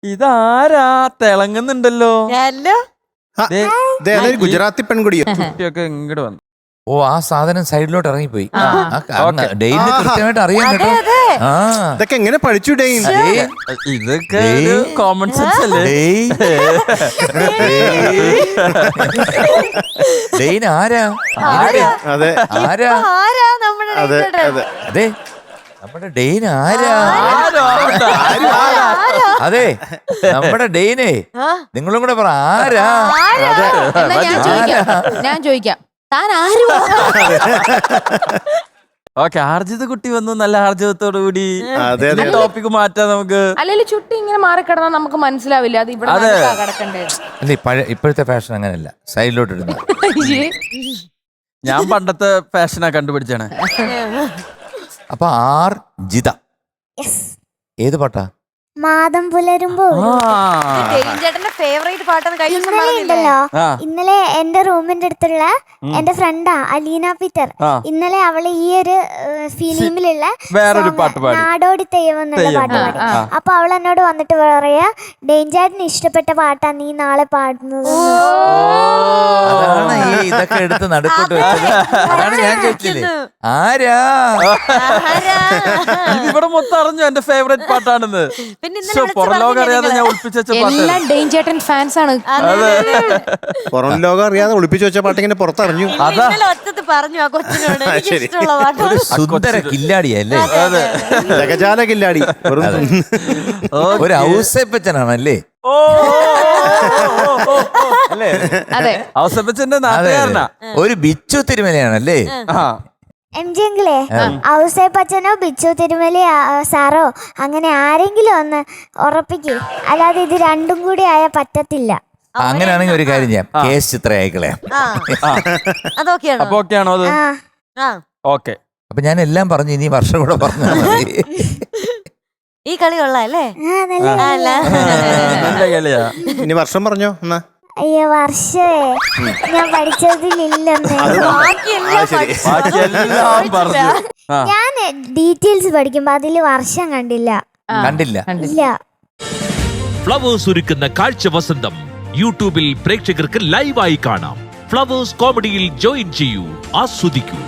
ഇതാരാ തിളങ്ങുന്നുണ്ടല്ലോ? ഗുജറാത്തി പെൺകുടിയോ? കുട്ടിയൊക്കെ ഇങ്ങോട്ട് വന്നു. ഓ, ആ സാധനം സൈഡിലോട്ട് ഇറങ്ങിപ്പോയി. ഡെയിന് കൃത്യമായിട്ട് അറിയാൻ കേട്ടോ. ഇതൊക്കെ എങ്ങനെ പഠിച്ചു ഡെയിൻ? ഇതൊക്കെ കോമൺ സെൻസ് അല്ലേ? ഡെയിൻ ആരാ? അതെ ആരാ? അതെ അതെ അതെ, നമ്മുടെ ഡെയിൻ ആരാ? അതെ, നമ്മുടെ ഡെയിനെ നിങ്ങളും കൂടെ പറ, ആരാ? ഞാൻ ചോദിക്കാം, താൻ ഓക്കെ, ആർജിത കുട്ടി വന്നു നല്ല ആർജവത്തോടു കൂടി. ടോപ്പിക് മാറ്റാം നമുക്ക്. അല്ലെങ്കിൽ ചുട്ടി ഇങ്ങനെ മാറിക്കിടന്നാൽ നമുക്ക് മനസ്സിലാവില്ല അത് ഇവിടെ കിടക്കണ്ടേ. അല്ലേ, ഇപ്പോഴത്തെ ഫാഷൻ അങ്ങനെയല്ല, സൈഡിലോട്ട് ഇടുന്നു. ഞാൻ പണ്ടത്തെ ഫാഷനാ കണ്ടുപിടിച്ചാണ്. അപ്പൊ ആർജിത ഏത് പാട്ടാ? മാതം പുലരുമ്പോ. ഇന്നലെ എന്റെ റൂമിന്റെ അടുത്തുള്ള എന്റെ ഫ്രണ്ടാ അലീന പീറ്റർ. ഇന്നലെ അവള് ഈ ഒരു ഫിലിമിലുള്ള നാടോടി തെയ്യം എന്നുള്ള പാട്ട് പാടി. അപ്പൊ അവൾ എന്നോട് വന്നിട്ട് പറയാ, ഡേഞ്ചാറ്റിന് ഇഷ്ടപ്പെട്ട പാട്ടാ നീ നാളെ പാടുന്നത്. അതാണ് ഈ ഇതൊക്കെ എടുത്ത് നടുക്കോട്ട് വെച്ചത്. അതാണ് ഞാൻ ചോദിച്ചില്ലേ, ആരാ? ഇതിവിടെ മൊത്തം അറിഞ്ഞു എന്റെ ഫേവറേറ്റ് പാട്ടാണെന്ന്. പുറം ലോകം അറിയാതെ ഞാൻ ഒളിപ്പിച്ച എല്ലാം ഡേഞ്ചേട്ടൻ ഫാൻസ് ആണ്. പുറം ലോകം അറിയാതെ ഒളിപ്പിച്ചു വെച്ച പാട്ട് ഇങ്ങനെ പുറത്തറിഞ്ഞു. ഒരു സുന്ദര കില്ലാടിയല്ലേ? ജഗജാല കില്ലാടി, ഒരു ഔസേപ്പച്ചനാണല്ലേ? ഒരു ബിച്ചു തിരുമലയാണല്ലേ? എംജിയെങ്കിലേ ഔസേപ്പച്ചനോ ബിച്ചു തിരുമലി സാറോ അങ്ങനെ ആരെങ്കിലും ഒന്ന് ഉറപ്പിക്കേ, അല്ലാതെ ഇത് രണ്ടും കൂടി ആയാ പറ്റത്തില്ല. അങ്ങനെയാണെങ്കിൽ ഒരു കാര്യം ചെയ്യാം, കേസ് ചിത്ര അയക്കളയാം. അപ്പൊ ഞാൻ എല്ലാം പറഞ്ഞു, ഇനി വർഷം കൂടെ പറഞ്ഞു. ഈ കളി കൊള്ളാല്ലേ? ഇനി വർഷം പറഞ്ഞോ എന്നാ. അയ്യോ, വർഷേ ഞാൻ പഠിച്ചതിലില്ലെന്ന്. ഞാൻ ഡീറ്റെയിൽസ് പഠിക്കുമ്പോ അതില് വർഷം കണ്ടില്ല. ഇല്ല. ഫ്ലവേഴ്സ് ഒരുക്കുന്ന കാഴ്ച വസന്തം യൂട്യൂബിൽ പ്രേക്ഷകർക്ക് ലൈവായി കാണാം. ഫ്ലവേഴ്സ് കോമഡിയിൽ ജോയിൻ ചെയ്യൂ, ആസ്വദിക്കൂ.